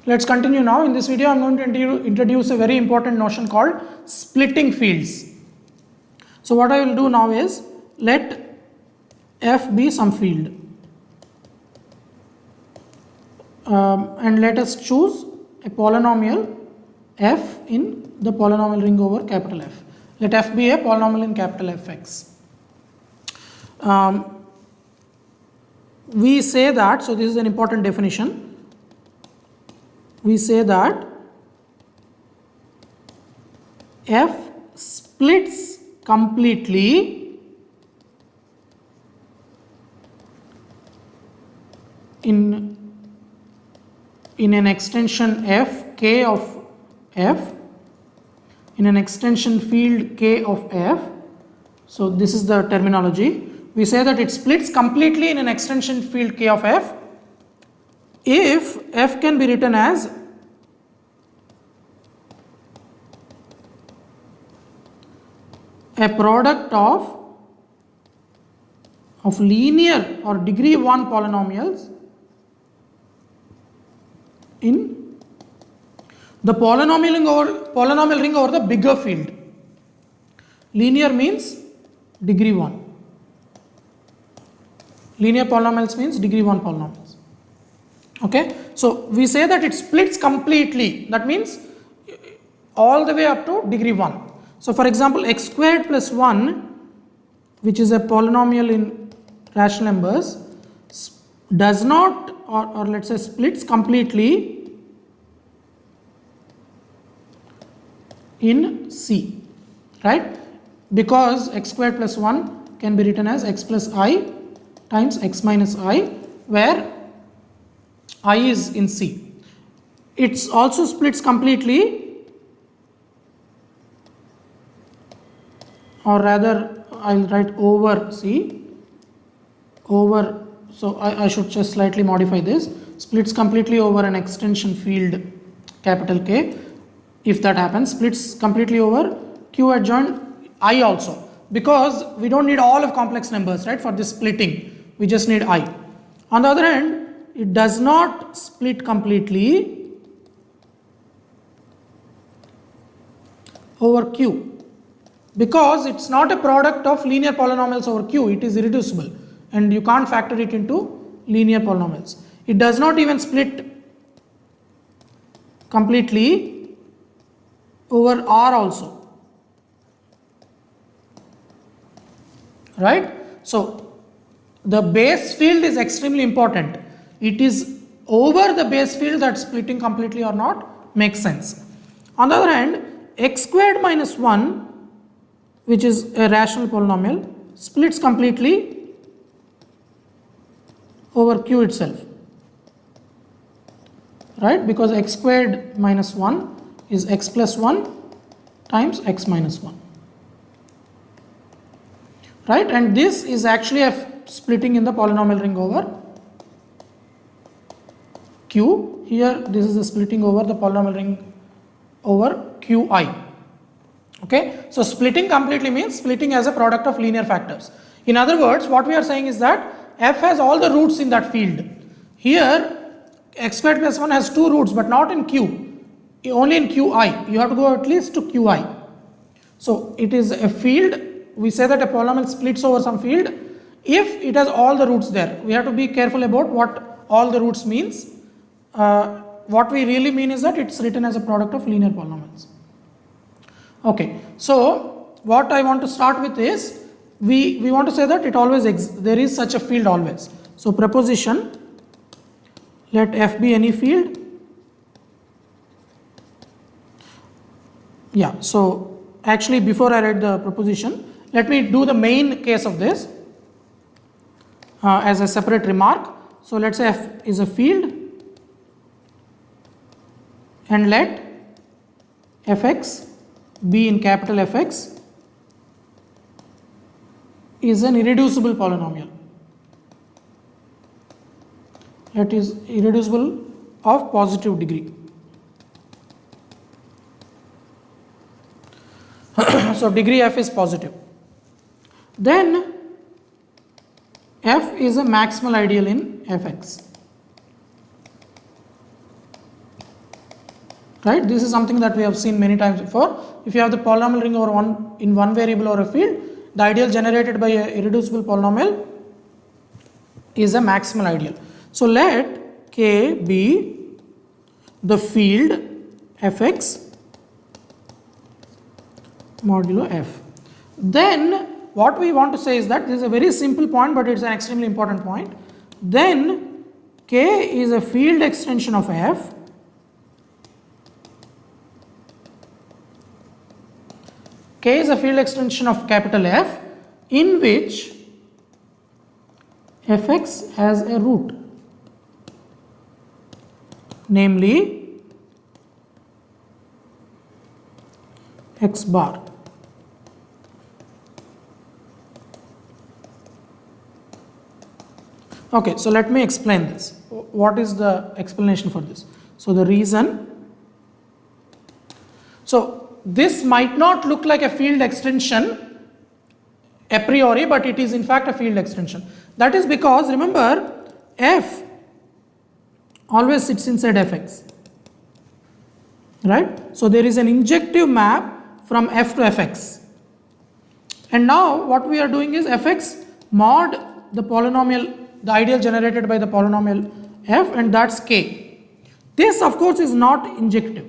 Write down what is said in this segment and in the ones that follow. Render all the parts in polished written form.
Let's continue now. In this video, I am going to introduce a very important notion called splitting fields. So what I will do now is, let f be some field and let us choose a polynomial f in the polynomial ring over capital F. Let f be a polynomial in capital Fx. We say that, so this is an important definition, we say that f splits completely in an extension f, k of f, in an extension field k of f. So this is the terminology. We say that it splits completely in an extension field k of f if f can be written as a product of linear or degree 1 polynomials in the polynomial ring over the bigger field. Linear means degree 1. Linear polynomials means degree 1 polynomials. Okay, so we say that it splits completely, that means all the way up to degree 1. So for example, x squared plus 1, which is a polynomial in rational numbers, does not, or let's say splits completely in C, right? Because x squared plus 1 can be written as x plus I times x minus I, where I is in C. It also splits completely, or rather I will write over C, over, so I should just slightly modify this, splits completely over an extension field capital K. If that happens, splits completely over Q adjoint I also, because we don't need all of complex numbers, right, for this splitting, we just need I. On the other hand, it does not split completely over Q, because it's not a product of linear polynomials over Q, it is irreducible and you can't factor it into linear polynomials. It does not even split completely over R also, right? So the base field is extremely important. It is over the base field that splitting completely or not makes sense. On the other hand, x squared minus 1, which is a rational polynomial, splits completely over Q itself, right? Because x squared minus 1 is x plus 1 times x minus 1, right? And this is actually a splitting in the polynomial ring over Q. Here this is the splitting over the polynomial ring over Qi. Okay, so splitting completely means splitting as a product of linear factors. In other words, what we are saying is that f has all the roots in that field. Here x squared plus 1 has 2 roots, but not in Q, only in Qi. You have to go at least to Qi. So it is a field. We say that a polynomial splits over some field if it has all the roots there. We have to be careful about what all the roots means. What we really mean is that it's written as a product of linear polynomials. Okay, so what I want to start with is, we want to say that it always there is such a field always. So proposition, let f be any field. Yeah, so actually before I write the proposition, let me do the main case of this as a separate remark. So let's say f is a field and let fx be in capital Fx is an irreducible polynomial. It is irreducible of positive degree. So degree f is positive. Then f is a maximal ideal in Fx. right? This is something that we have seen many times before. If you have the polynomial ring over one variable or a field, the ideal generated by a irreducible polynomial is a maximal ideal. So let K be the field fx modulo f. Then what we want to say is that this is a very simple point, but it's an extremely important point. Then K is a field extension of f K is a field extension of capital F in which fx has a root, namely x bar. Okay, so let me explain this. What is the explanation for this? So the reason, so this might not look like a field extension a priori, but it is in fact a field extension. That is because, remember, f always sits inside fx, right? So there is an injective map from f to fx. And now what we are doing is fx mod the polynomial, the ideal generated by the polynomial f, and that's k. This of course is not injective,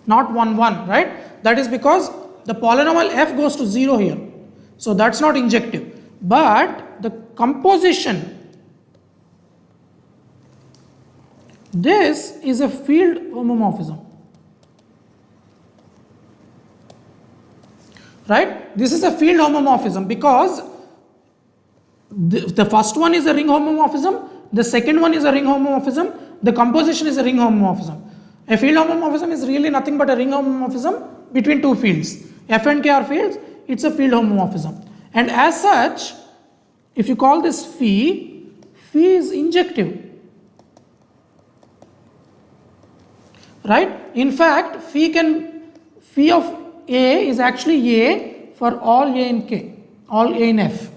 not 1 1, right? That is because the polynomial f goes to 0 here, so that's not injective. But the composition, this is a field homomorphism, right? This is a field homomorphism because the first one is a ring homomorphism, the second one is a ring homomorphism, the composition is a ring homomorphism. A field homomorphism is really nothing but a ring homomorphism between two fields. F and K are fields, it's a field homomorphism. And as such, if you call this phi, phi is injective, right? In fact, phi of A is actually A for all A in K, all A in F.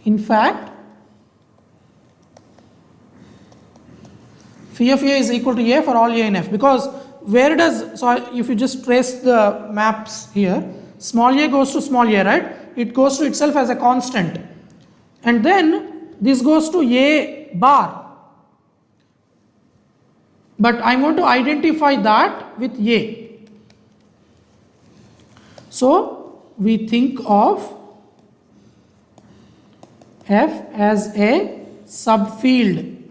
In fact, phi of A is equal to A for all A in F, because where does, so if you just trace the maps here, small a goes to small a, right? It goes to itself as a constant, and then this goes to A bar, but I'm going to identify that with A. So we think of F as a subfield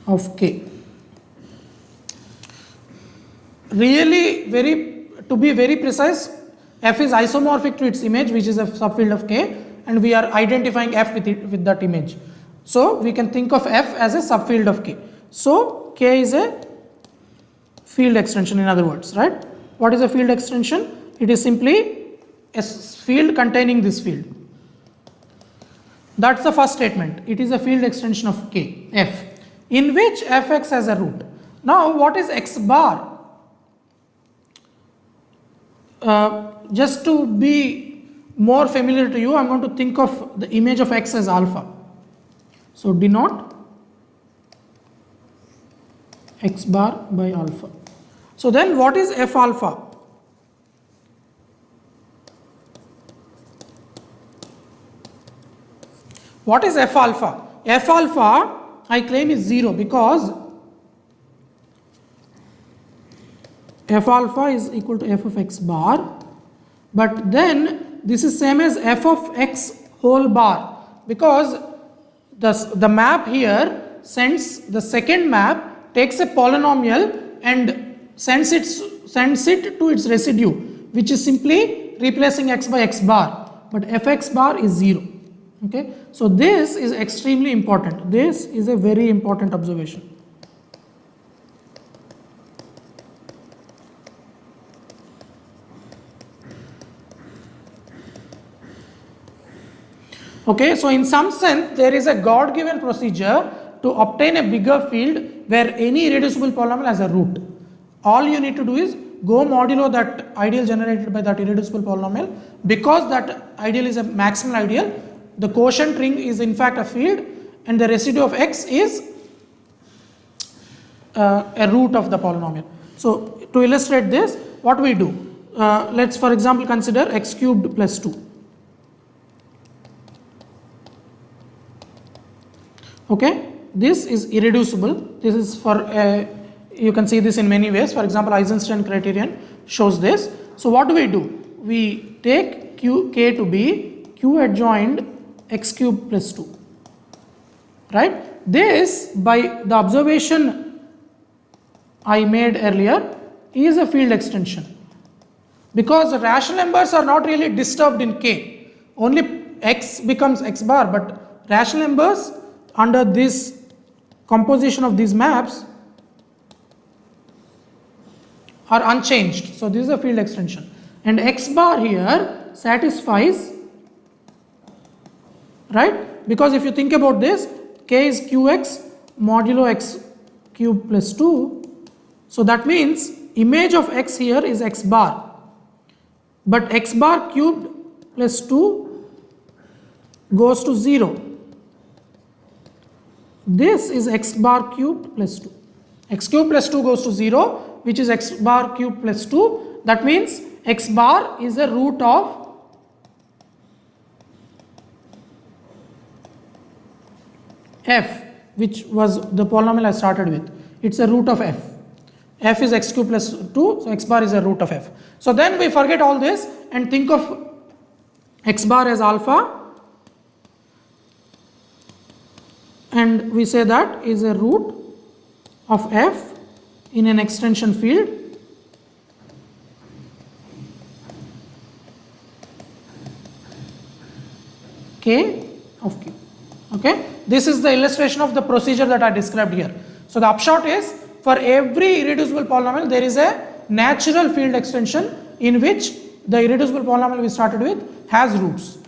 of K. Really, to be very precise, F is isomorphic to its image, which is a subfield of K, and we are identifying F with that image. So we can think of F as a subfield of K. So K is a field extension, in other words, right? What is a field extension? It is simply a field containing this field. That's the first statement. It is a field extension of K, F, in which fx has a root. Now what is x bar? Just to be more familiar to you, I'm going to think of the image of x as alpha. So denote x bar by alpha. So then what is f alpha? What is f alpha? F alpha I claim is 0 because f alpha is equal to f of x bar, but then this is same as f of x whole bar, because the map here sends, the second map takes a polynomial and sends it to its residue, which is simply replacing x by x bar, but fx bar is 0. Okay, so this is extremely important. This is a very important observation. Okay, so in some sense there is a God-given procedure to obtain a bigger field where any irreducible polynomial has a root. All you need to do is go modulo that ideal generated by that irreducible polynomial. Because that ideal is a maximal ideal, the quotient ring is in fact a field and the residue of x is a root of the polynomial. So to illustrate this, what we do, let's for example consider x cubed plus 2. Okay, this is irreducible. This is for you can see this in many ways. For example, Eisenstein criterion shows this. So what do? We take k to be q adjoined x cubed plus 2, right? This, by the observation I made earlier, is a field extension, because the rational numbers are not really disturbed in k. Only x becomes x bar, but rational numbers under this composition of these maps are unchanged. So this is a field extension, and x bar here satisfies, right? Because if you think about this, k is qx modulo x cube plus 2. So that means image of x here is x bar, but x bar cubed plus 2 goes to 0. This is x bar cubed plus 2. X cubed plus 2 goes to 0, which is x bar cubed plus 2. That means x bar is a root of f, which was the polynomial I started with. It's a root of f. F is x cubed plus 2, so x bar is a root of f. So then we forget all this and think of x bar as alpha, and we say that is a root of f in an extension field k of q. Okay, this is the illustration of the procedure that I described here. So the upshot is, for every irreducible polynomial there is a natural field extension in which the irreducible polynomial we started with has roots.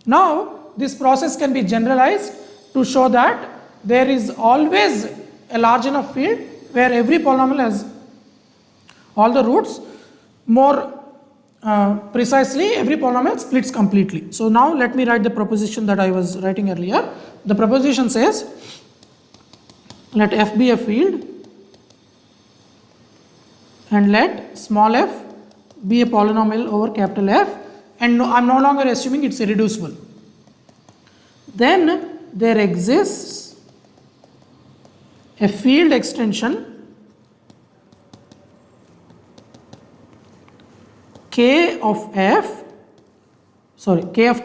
Now this process can be generalized to show that there is always a large enough field where every polynomial has all the roots. More precisely, every polynomial splits completely. So now let me write the proposition that I was writing earlier. The proposition says, let f be a field and let small f be a polynomial over capital F, and I'm no longer assuming it's irreducible. Then there exists a field extension k of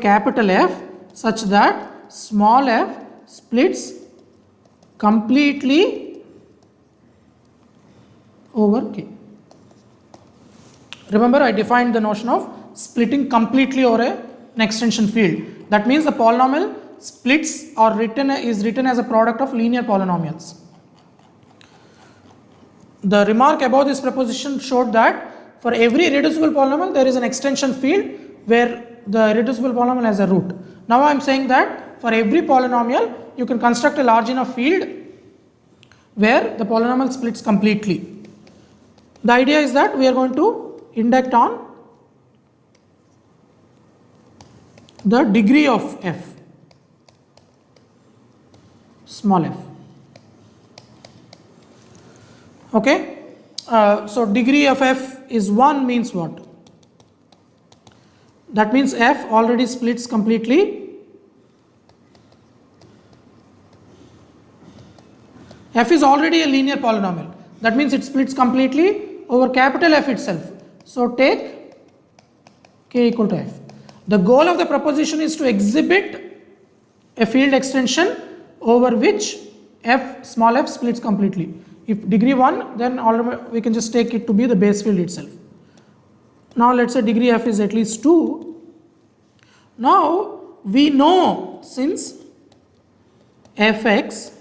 capital F such that small f splits completely over k. Remember, I defined the notion of splitting completely over an extension field. That means the polynomial splits or is written as a product of linear polynomials. The remark above this proposition showed that for every irreducible polynomial there is an extension field where the irreducible polynomial has a root. Now I am saying that for every polynomial you can construct a large enough field where the polynomial splits completely. The idea is that we are going to induct on the degree of f, small f. Okay, so degree of f is 1 means what? That means f already splits completely. F is already a linear polynomial. That means it splits completely over capital F itself. So take k equal to f. The goal of the proposition is to exhibit a field extension over which f, small f, splits completely. If degree 1, then we can just take it to be the base field itself. Now let's say degree f is at least 2. Now we know, since fx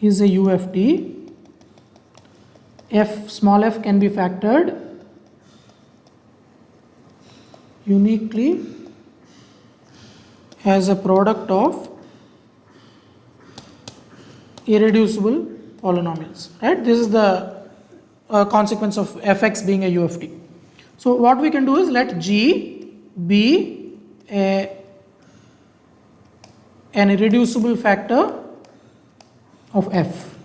is a UFD, f small f can be factored uniquely as a product of irreducible polynomials, right? This is the consequence of fx being a UFD. So what we can do is let G be a an irreducible factor of f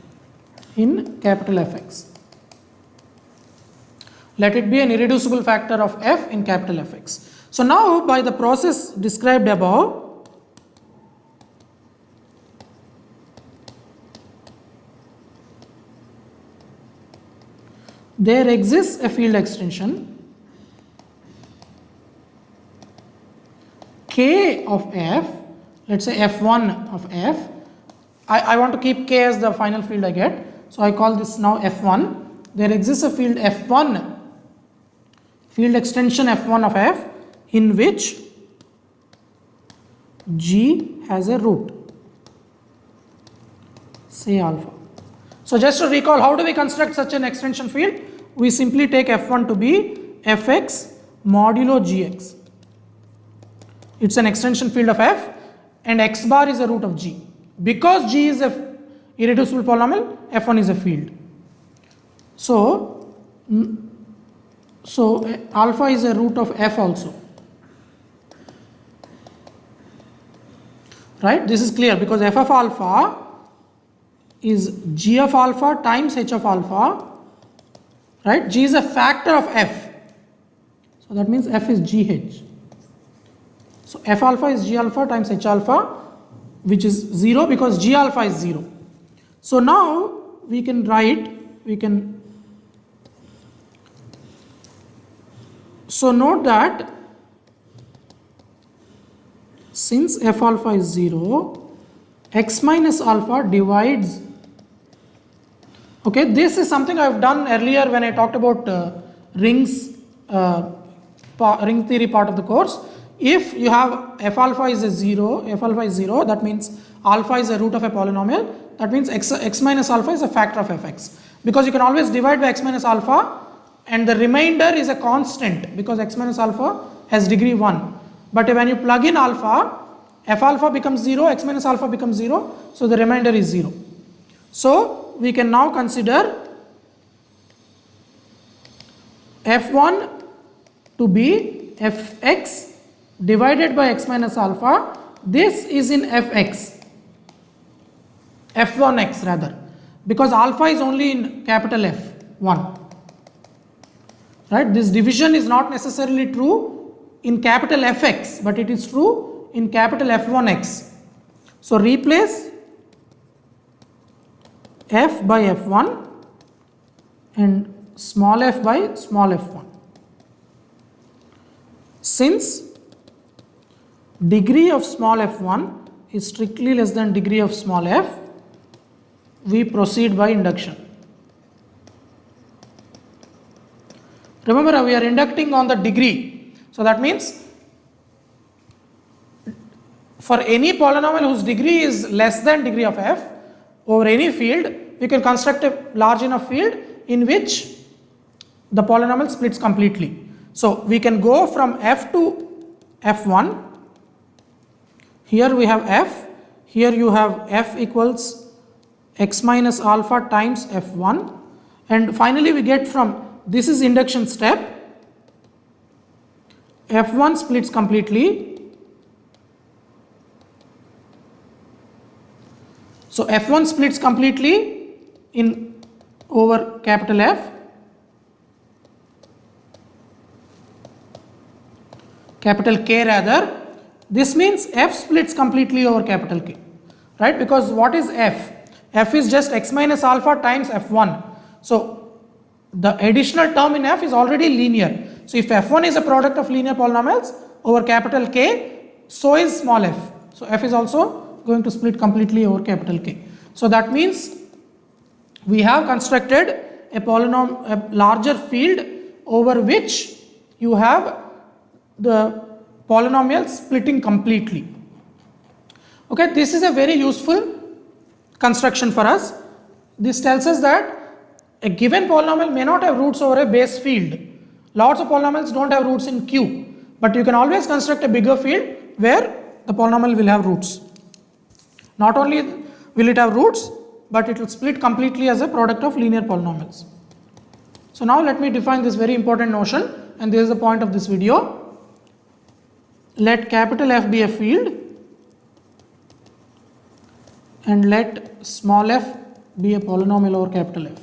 in capital Fx. Let it be an irreducible factor of f in capital Fx. So now by the process described above, there exists a field extension K of f, let's say f1 of f. I want to keep K as the final field I get, so I call this now f1. There exists a field f1, field extension f1 of f, in which G has a root, say alpha. So just to recall, how do we construct such an extension field? We simply take f1 to be fx modulo gx. It's an extension field of f and x bar is a root of g. Because g is a irreducible polynomial, f1 is a field. So alpha is a root of f also. Right? This is clear because f of alpha is g of alpha times h of alpha. Right? G is a factor of f. So that means f is gh. So f alpha is g alpha times h alpha, which is 0 because g alpha is 0. So now we can write, so note that since f alpha is 0, x minus alpha divides. Okay, this is something I have done earlier when I talked about rings, ring theory part of the course. If you have f alpha is a 0, that means alpha is a root of a polynomial. That means x minus alpha is a factor of fx. Because you can always divide by x minus alpha and the remainder is a constant because x minus alpha has degree 1. But when you plug in alpha, f alpha becomes 0, x minus alpha becomes 0, so the remainder is 0. So we can now consider f1 to be fx divided by x minus alpha. This is in fx, f1x rather, because alpha is only in capital F1. Right? This division is not necessarily true in capital Fx, but it is true in capital F1x. So replace f by f1 and small f by small f1. Since degree of small f1 is strictly less than degree of small f, we proceed by induction. Remember, we are inducting on the degree. So that means for any polynomial whose degree is less than degree of f over any field, we can construct a large enough field in which the polynomial splits completely. So we can go from f to f1. Here we have f, here you have f equals x minus alpha times f1, and finally we get from, this is induction step, f1 splits completely. So f1 splits completely in over capital F, capital K rather. This means f splits completely over capital K, right? Because what is f? F is just x minus alpha times f1. So the additional term in f is already linear. So if f1 is a product of linear polynomials over capital K, so is small f. So f is also going to split completely over capital K. So that means we have constructed a larger field over which you have the polynomial splitting completely. Okay, this is a very useful construction for us. This tells us that a given polynomial may not have roots over a base field. Lots of polynomials don't have roots in Q, but you can always construct a bigger field where the polynomial will have roots. Not only will it have roots, but it will split completely as a product of linear polynomials. So now let me define this very important notion, and this is the point of this video. Let capital F be a field and let small f be a polynomial over capital F.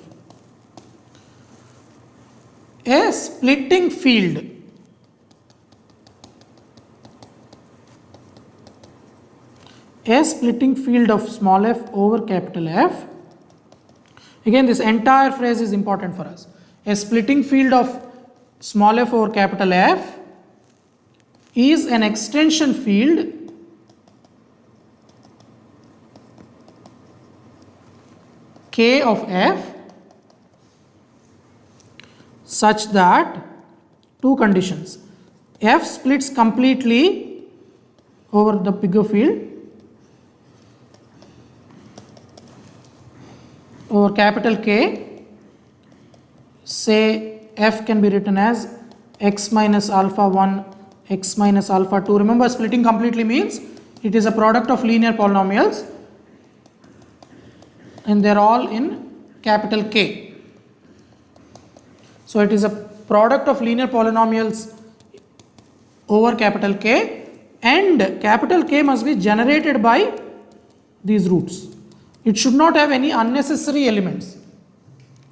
A splitting field of small f over capital F. Again, this entire phrase is important for us. A splitting field of small f over capital F is an extension field K of F such that two conditions. F splits completely over the bigger field over capital K. Say F can be written as x minus alpha 1, x minus alpha 2. Remember, splitting completely means it is a product of linear polynomials and they are all in capital K. So it is a product of linear polynomials over capital K, and capital K must be generated by these roots. It should not have any unnecessary elements.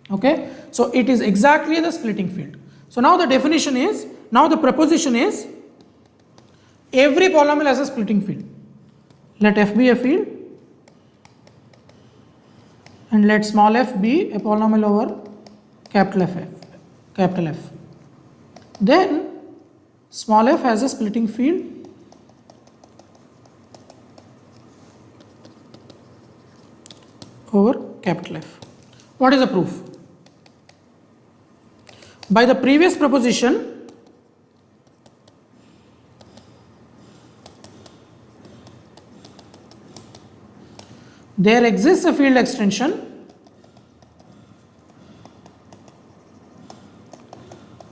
Okay, so it is exactly the splitting field. So now the definition is, now the proposition is, every polynomial has a splitting field. Let F be a field and let small f be a polynomial over capital F. Then small f has a splitting field over capital F. What is the proof? By the previous proposition, there exists a field extension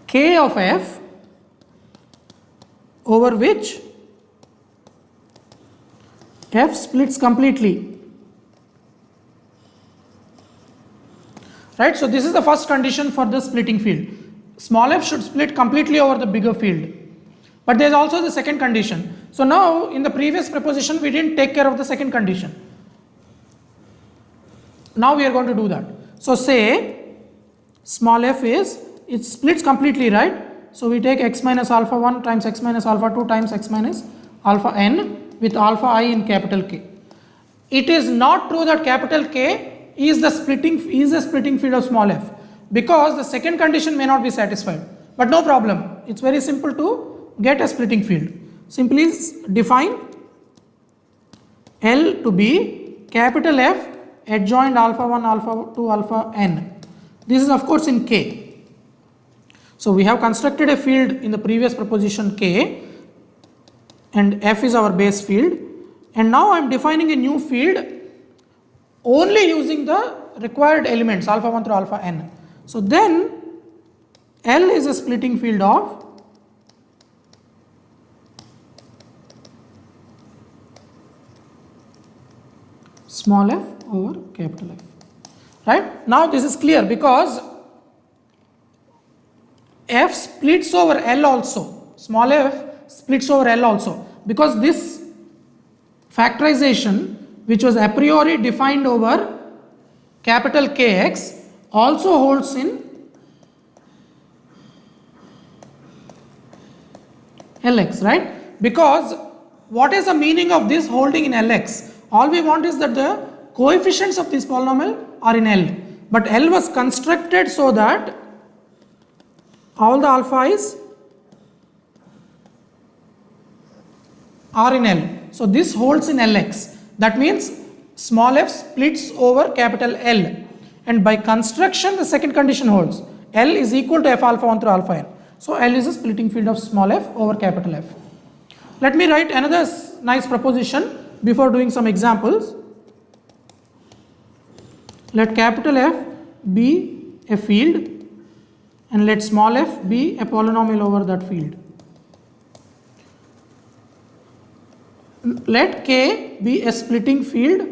K of F over which F splits completely. Right, so this is the first condition for the splitting field. Small f should split completely over the bigger field. But there is also the second condition. So now in the previous proposition we didn't take care of the second condition. Now we are going to do that. So say small f is, it splits completely, right? So we take x minus alpha 1 times x minus alpha 2 times x minus alpha n with alpha I in capital K. It is not true that capital K is the splitting field of small f, because the second condition may not be satisfied. But no problem, it's very simple to get a splitting field. Simply define L to be capital F adjoint alpha 1, alpha 2, alpha n. This is of course in K. So we have constructed a field in the previous proposition K, and F is our base field, and now I am defining a new field only using the required elements alpha 1 through alpha n. So then L is a splitting field of small f over capital F. Right? Now this is clear because F splits over L also. Small f splits over L also, because this factorization, which was a priori defined over capital Kx, also holds in Lx, right? Because what is the meaning of this holding in Lx? All we want is that the coefficients of this polynomial are in L, but L was constructed so that all the alpha i's are in L. So this holds in Lx. That means small f splits over capital L, and by construction the second condition holds. L is equal to f alpha 1 through alpha n. So L is a splitting field of small f over capital F. Let me write another nice proposition before doing some examples. Let capital F be a field and let small f be a polynomial over that field. Let K be a splitting field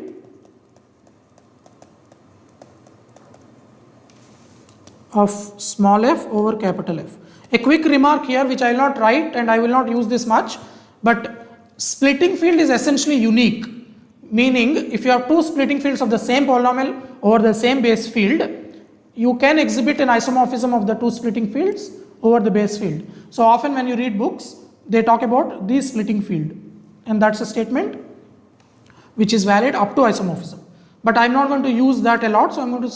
of small f over capital F. A quick remark here which I will not write and I will not use this much, but splitting field is essentially unique. meaning if you have two splitting fields of the same polynomial over the same base field, you can exhibit an isomorphism of the two splitting fields over the base field. So often when you read books, they talk about the splitting field, and that's a statement which is valid up to isomorphism. But I'm not going to use that a lot, so I'm going to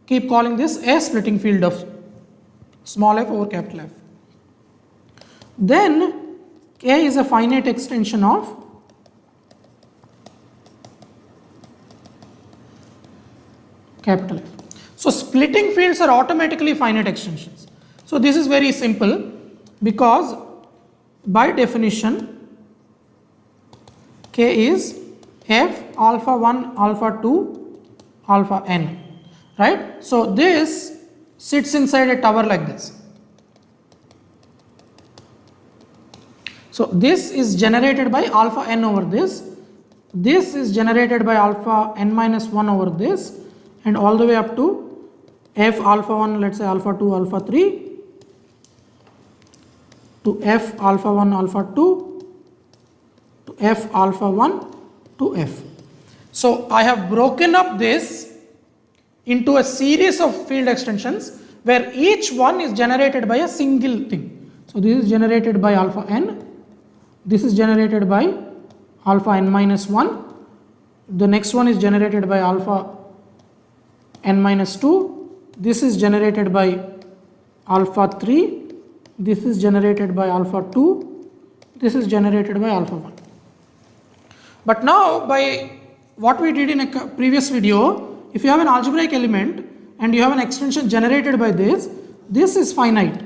keep calling this a splitting field of small f over capital F. Then K is a finite extension of capital F. So splitting fields are automatically finite extensions. So this is very simple, because by definition K is F alpha 1 alpha 2 alpha n, right? So this sits inside a tower like this. So this is generated by alpha n over this. This is generated by alpha n minus 1 over this, and all the way up to F alpha 1, let's say alpha 2 alpha 3, to F alpha 1 alpha 2, to F alpha 1 to F. So I have broken up this into a series of field extensions where each one is generated by a single thing. So this is generated by alpha n, this is generated by alpha n minus 1, the next one is generated by alpha n minus 2, this is generated by alpha 3, this is generated by alpha 2, this is generated by alpha 1. But now, by what we did in a previous video, if you have an algebraic element and you have an extension generated by this is finite,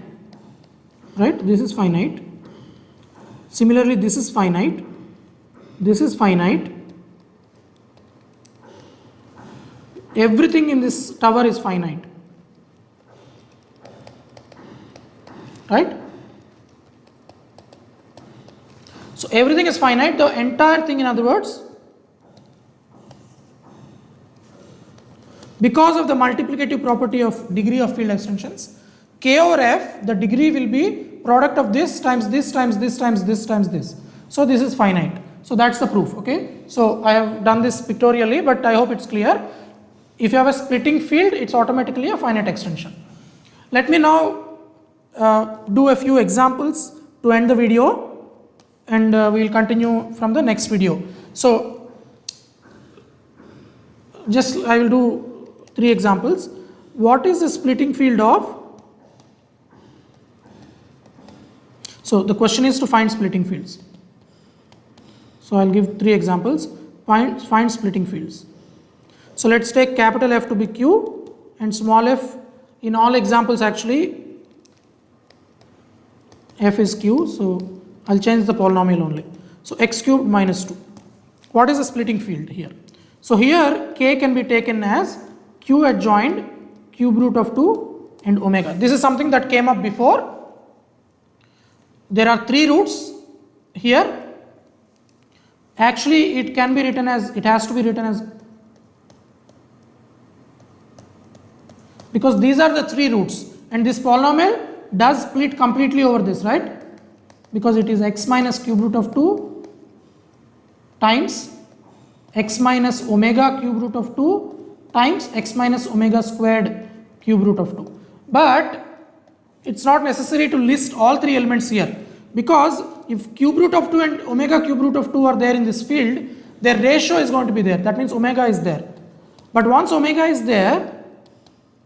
right? This is finite. Similarly, this is finite, this is finite. Everything in this tower is finite, right? So everything is finite, the entire thing, in other words, because of the multiplicative property of degree of field extensions, K over F, the degree will be product of this times this times this times this times this. So this is finite. So that's the proof, okay? So I have done this pictorially, but I hope it's clear. If you have a splitting field, it's automatically a finite extension. Let me now do a few examples to end the video, and we will continue from the next video. So just I will do 3 examples. What is the splitting field of? So the question is to find splitting fields. So I'll give 3 examples. Find splitting fields. So let's take capital F to be Q and small f. In all examples actually F is Q, so I'll change the polynomial only. So x cubed minus 2. What is the splitting field here? So here K can be taken as Q adjoined cube root of 2 and omega. This is something that came up before. There are 3 roots here. Actually it can be written as, it has to be written as, because these are the 3 roots and this polynomial does split completely over this, right? Because it is x minus cube root of 2 times x minus omega cube root of 2 times x minus omega squared cube root of 2. But it's not necessary to list all 3 elements here, because if cube root of 2 and omega cube root of 2 are there in this field, their ratio is going to be there. That means omega is there. But once omega is there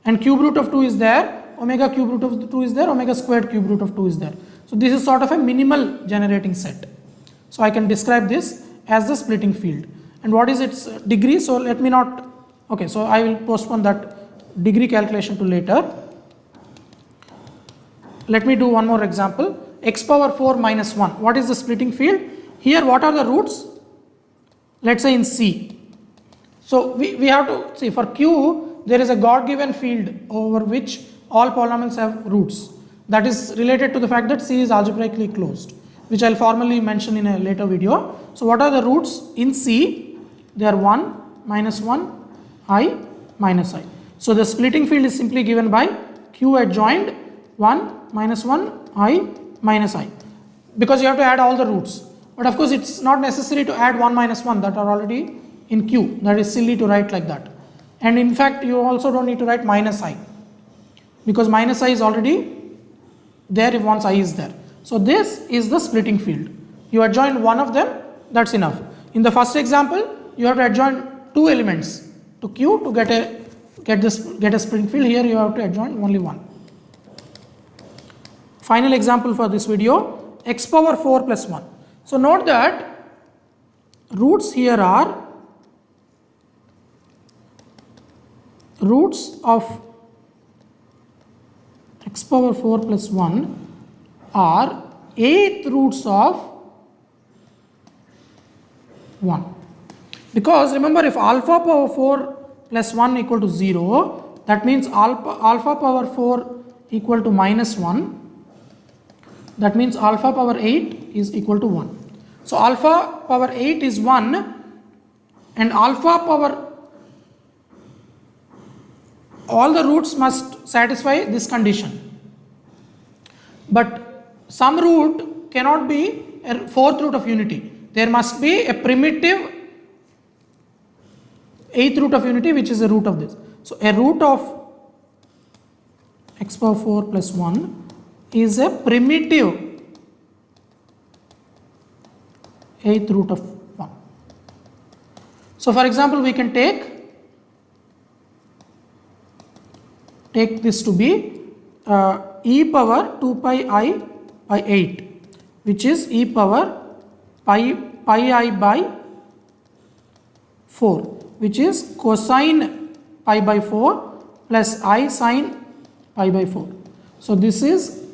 and cube root of 2 is there, omega cube root of 2 is there, omega squared cube root of 2 is there. So this is sort of a minimal generating set. So I can describe this as the splitting field. And what is its degree? So let me not, okay, so I will postpone that degree calculation to later. Let me do one more example. X power 4 minus 1. What is the splitting field? Here what are the roots? Let's say in C. So we have to see, for Q there is a God given field over which all polynomials have roots. That is related to the fact that C is algebraically closed, which I will formally mention in a later video. So what are the roots in C? They are 1, minus 1, I, minus I. So the splitting field is simply given by Q adjoined 1, minus 1, I, minus I, because you have to add all the roots. But of course it's not necessary to add 1 minus 1 that are already in Q. That is silly to write like that. And in fact, you also don't need to write minus I, because minus I is already there if once I is there. So this is the splitting field. You adjoin one of them, that's enough. In the first example, you have to adjoin two elements to Q to get a splitting field. Here you have to adjoin only one. Final example for this video, x power 4 plus 1. So note that roots here are roots of x power 4 plus 1 are 8th roots of 1. Because remember, if alpha power 4 plus 1 equal to 0, that means alpha power 4 equal to minus 1. That means alpha power 8 is equal to 1. So alpha power 8 is 1, and alpha power, all the roots must satisfy this condition. But some root cannot be a fourth root of unity. There must be a primitive 8th root of unity, which is a root of this. So a root of x power 4 plus 1 is a primitive 8th root of 1. So for example, we can take this to be e power 2 pi I by 8, which is e power pi I by 4, which is cosine pi by 4 plus I sine pi by 4. So this is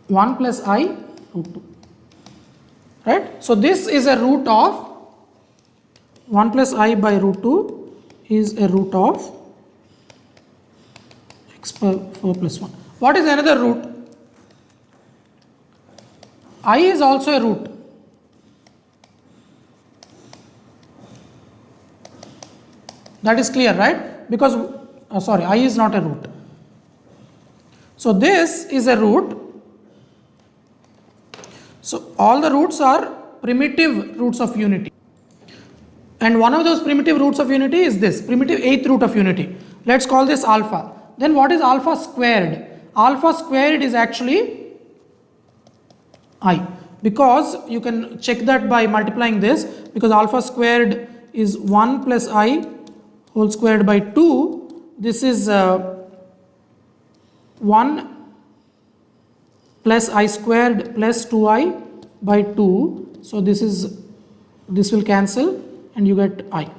1 plus I root 2, right? So this is a root of 1 plus I by root 2 is a root of x power 4 plus 1. What is another root? I is also a root. That is clear, right? Because I is not a root. So this is a root. So all the roots are primitive roots of unity. And one of those primitive roots of unity is this, primitive 8th root of unity. Let's call this alpha. Then what is alpha squared? Alpha squared is actually I. Because you can check that by multiplying this, because alpha squared is 1 plus I whole squared by 2. This is 1 plus I squared plus 2I by 2. So this will cancel and you get I.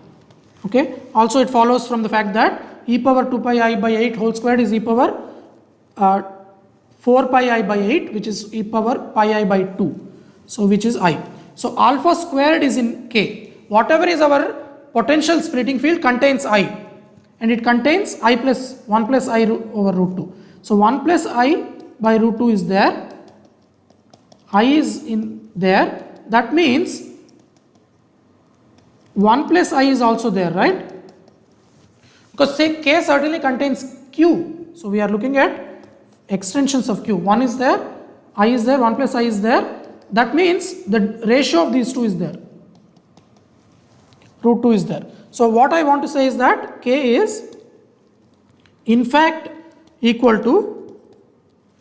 Okay. Also it follows from the fact that e power 2 pi I by 8 whole squared is e power 4 pi I by 8, which is e power pi I by 2. So which is I. So alpha squared is in K. Whatever is our potential splitting field contains I, and it contains I plus 1 plus I over root 2. So 1 plus I by root 2 is there, I is in there. That means 1 plus I is also there, right? Because say K certainly contains Q. So we are looking at extensions of Q. 1 is there, I is there, 1 plus I is there. That means the ratio of these two is there. Root 2 is there. So what I want to say is that K is in fact equal to,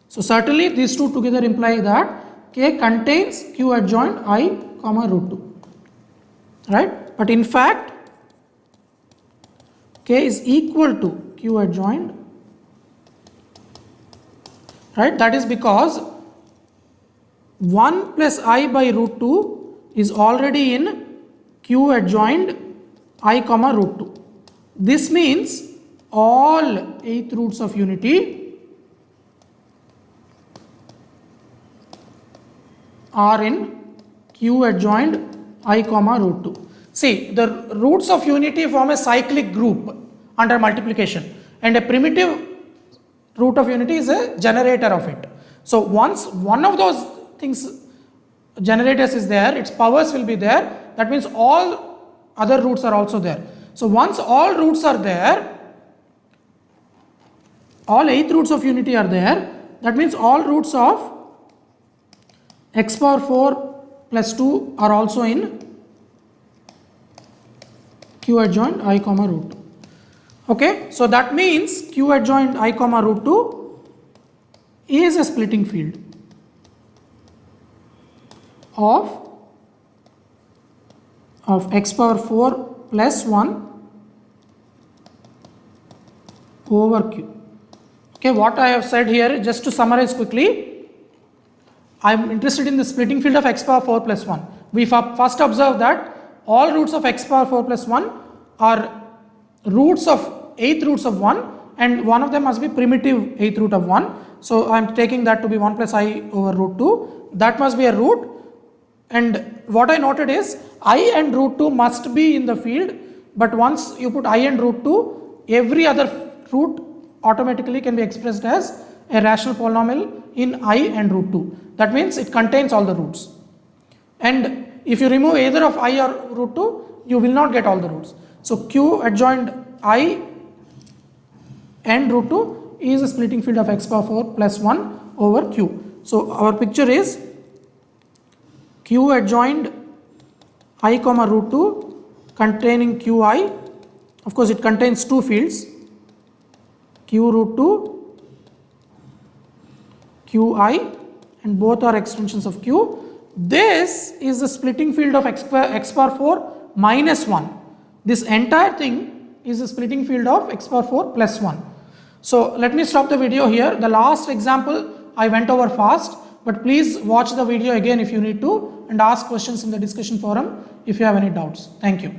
so certainly these two together imply that K contains Q adjoint I comma root 2, right? But in fact K is equal to Q adjoint, right? That is because 1 plus I by root 2 is already in Q adjoined I comma root 2. This means all 8th roots of unity are in Q adjoined I comma root 2. See, the roots of unity form a cyclic group under multiplication, and a primitive root of unity is a generator of it. So once one of those things generators is there, its powers will be there. That means all other roots are also there. So once all roots are there, all 8th roots of unity are there, that means all roots of x power 4 plus 2 are also in q adjoint I comma root 2. Okay, so that means q adjoint I comma root 2 is a splitting field of x power 4 plus 1 over q. Okay, what I have said here, just to summarize quickly, I am interested in the splitting field of x power 4 plus 1. We first observe that all roots of x power 4 plus 1 are roots of 8th roots of 1, and one of them must be primitive 8th root of 1. So I am taking that to be 1 plus I over root 2. That must be a root, and what I noted is I and root 2 must be in the field, but once you put I and root 2, every other root automatically can be expressed as a rational polynomial in I and root 2. That means it contains all the roots. And if you remove either of I or root 2, you will not get all the roots. So q adjoint I and root 2 is a splitting field of x power 4 plus 1 over q. So our picture is q adjoint I comma root 2 containing qi. Of course, it contains two fields, q root 2, qi, and both are extensions of q. This is the splitting field of x power 4 minus 1. This entire thing is the splitting field of x power 4 plus 1. So let me stop the video here. The last example I went over fast, but please watch the video again if you need to, and ask questions in the discussion forum if you have any doubts. Thank you.